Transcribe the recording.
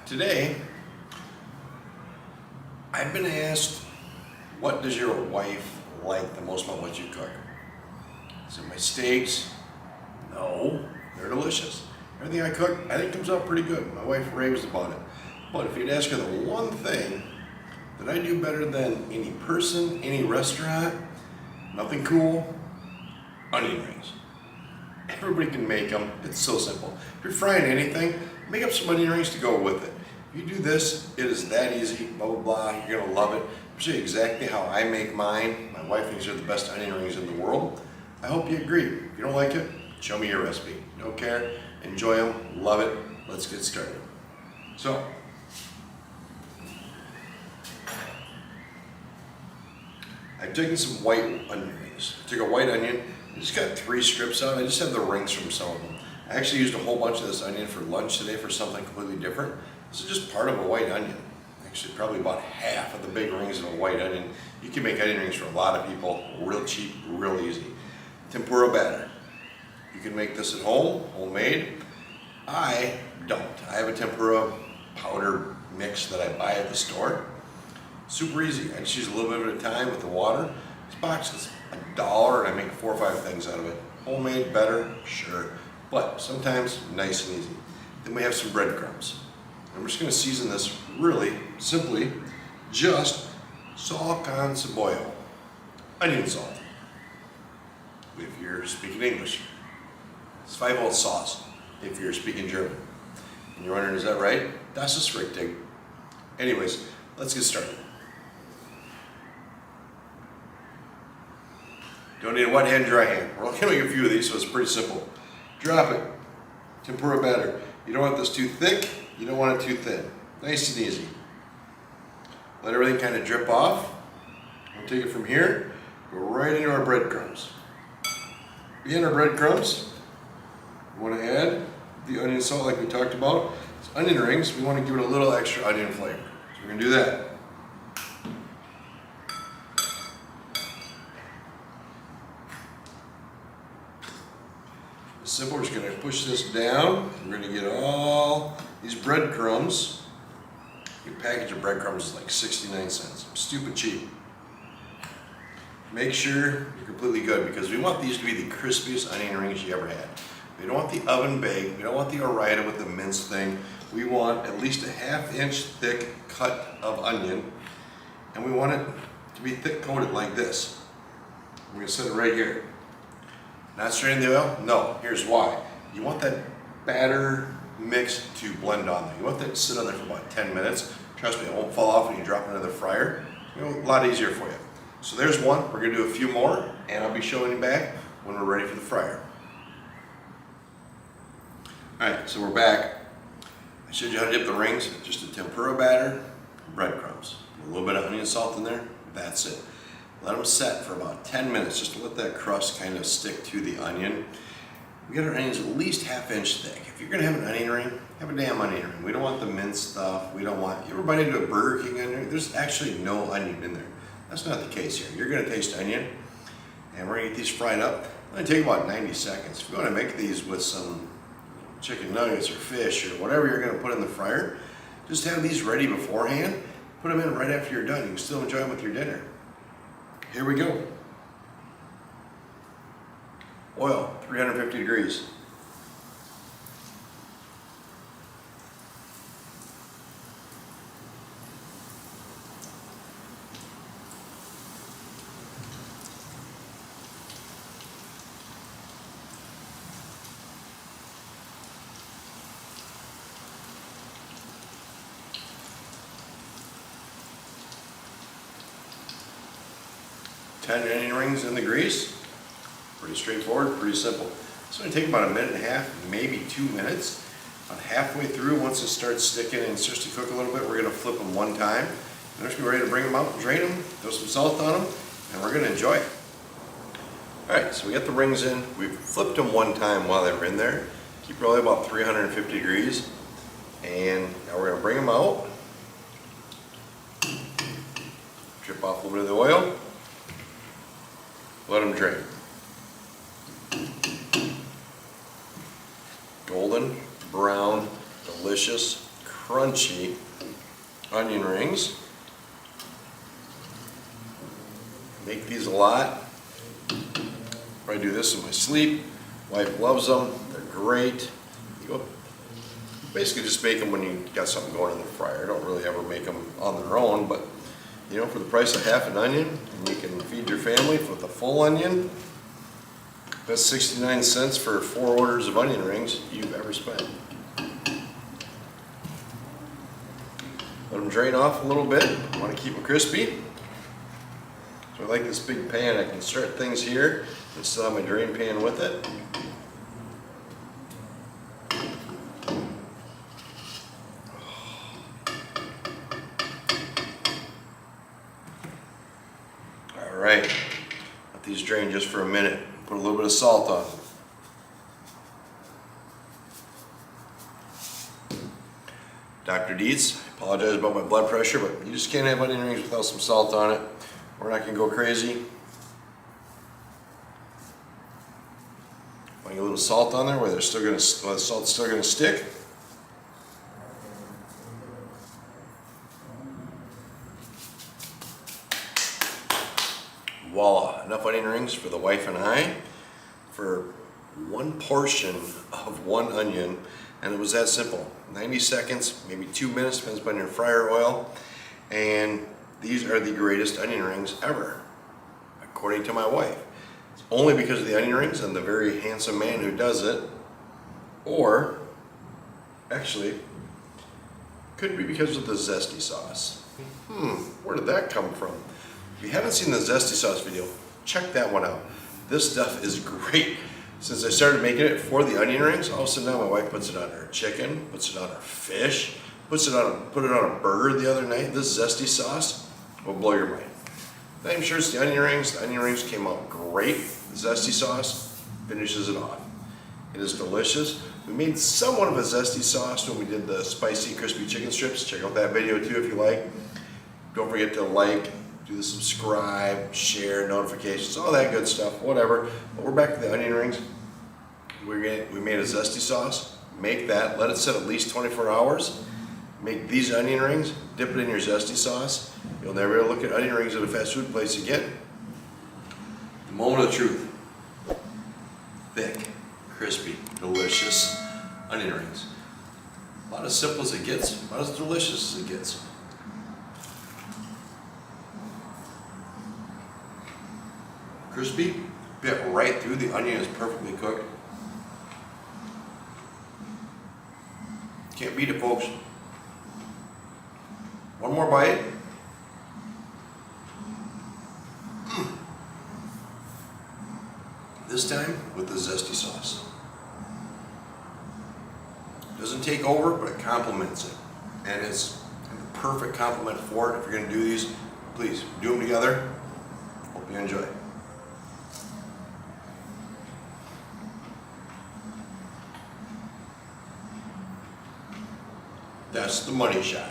Today, I've been asked, what does your wife like the most about what you cook? Is it my steaks? No, they're delicious. Everything I cook, I think comes out pretty good. My wife raves about it. But if you'd ask her the one thing that I do better than any person, any restaurant, nothing cool, onion rings. Everybody can make them. It's so simple. If you're frying anything, make up some onion rings to go with it. If you do this, it is that easy, blah, blah, blah. You're gonna love it. I'll show you exactly how I make mine. My wife thinks they're the best onion rings in the world. I hope you agree. If you don't like it, show me your recipe. Don't care, enjoy them, love it. Let's get started. So, I've taken some white onion rings. I took a white onion, I just got 3 strips out. I just have the rings from some of them. I actually used a whole bunch of this onion for lunch today for something completely different. This is just part of a white onion. Actually, probably about half of the big rings of a white onion. You can make onion rings for a lot of people, real cheap, real easy. Tempura batter. You can make this at home, homemade. I don't. I have a tempura powder mix that I buy at the store. Super easy. I just use a little bit at a time with the water. This box is $1 and I make 4 or 5 things out of it. Homemade, better, sure. But sometimes nice and easy. Then we have some breadcrumbs. I'm just going to season this really simply, just sal con cebolla, onion salt. If you're speaking English, Zesty Sauce. If you're speaking German, and you're wondering, is that right? Das ist richtig. Anyways, let's get started. Don't need a wet hand, dry hand. We're only going to make a few of these, so it's pretty simple. Drop it. Tempura batter. You don't want this too thick. You don't want it too thin. Nice and easy. Let everything kind of drip off. We'll take it from here, go right into our breadcrumbs. In our breadcrumbs, we want to add the onion salt like we talked about. It's onion rings, we want to give it a little extra onion flavor. So we're going to do that. It's simple, we're just going to push this down. We're going to get all these breadcrumbs. A package of breadcrumbs is like 69 cents. Stupid cheap. Make sure you're completely good because we want these to be the crispiest onion rings you ever had. We don't want the oven baked. We don't want the orida with the minced thing. We want at least a ½ inch thick cut of onion, and we want it to be thick coated like this. We're gonna set it right here. Not straight in the oil? No, here's why. You want that batter mix to blend on there. You want that to sit on there for about 10 minutes. Trust me, it won't fall off when you drop it into the fryer. You know, a lot easier for you. So there's one. We're going to do a few more, and I'll be showing you back when we're ready for the fryer. Alright, so we're back. I showed you how to dip the rings. Just a tempura batter, breadcrumbs. A little bit of onion salt in there. That's it. Let them set for about 10 minutes just to let that crust kind of stick to the onion. We get our onions at least ½ inch thick. If you're going to have an onion ring, have a damn onion ring. We don't want the minced stuff. We don't want, you ever bite into a Burger King onion ring? There's actually no onion in there. That's not the case here. You're going to taste onion, and we're going to get these fried up. It's going to take about 90 seconds. If you want to make these with some chicken nuggets or fish or whatever you're going to put in the fryer, just have these ready beforehand. Put them in right after you're done. You can still enjoy them with your dinner. Here we go. Oil, 350 degrees. Ten onion rings in the grease. Pretty straightforward, pretty simple. It's going to take about 1.5 minutes, maybe 2 minutes. About halfway through, once it starts sticking and starts to cook a little bit, we're going to flip them one time. And we're just ready to bring them out and drain them, throw some salt on them, and we're going to enjoy it. Alright, so we got the rings in. We've flipped them one time while they were in there. Keep probably about 350 degrees. And now we're going to bring them out. Drip off a little bit of the oil. Let them drain. golden, brown, delicious, crunchy onion rings. Make these a lot. I do this in my sleep. Wife loves them. They're great. You basically just bake them when you got something going in the fryer. I don't really ever make them on their own, but you know, for the price of half an onion, and you can feed your family with a full onion. That's 69 cents for 4 orders of onion rings you've ever spent. Let them drain off a little bit. I want to keep them crispy. So I like this big pan. I can start things here and still have my drain pan with it. All right, let these drain just for a minute. Put a little bit of salt on them. Dr. Dietz, I apologize about my blood pressure, but you just can't have onion rings without some salt on it. We're not going to go crazy. Want a little salt on there where the salt's still going to stick. Voila, enough onion rings for the wife and I for one portion of one onion, and it was that simple. 90 seconds, maybe 2 minutes, depends upon your fryer oil, and these are the greatest onion rings ever, according to my wife. It's only because of the onion rings and the very handsome man who does it, or actually, could be because of the Zesty Sauce. Where did that come from? If you haven't seen the Zesty Sauce video, check that one out. This stuff is great. Since I started making it for the onion rings, all of a sudden now my wife puts it on her chicken, puts it on her fish, put it on a burger the other night. This Zesty Sauce will blow your mind. Not even sure it's the onion rings. The onion rings came out great. The Zesty Sauce finishes it off. It is delicious. We made somewhat of a Zesty Sauce when we did the spicy crispy chicken strips. Check out that video too if you like. Don't forget to like, do the subscribe, share, notifications, all that good stuff, whatever. But we're back to the onion rings. We made a Zesty Sauce. Make that, let it sit at least 24 hours. Make these onion rings, dip it in your Zesty Sauce. You'll never look at onion rings at a fast food place again. The moment of truth. Thick, crispy, delicious onion rings. About as simple as it gets, about as delicious as it gets. Crispy, bit right through. The onion is perfectly cooked. Can't beat it, folks. One more bite. This time with the Zesty Sauce. Doesn't take over, but it complements it. And it's the perfect complement for it. If you're going to do these, please do them together. Hope you enjoy. That's the money shot.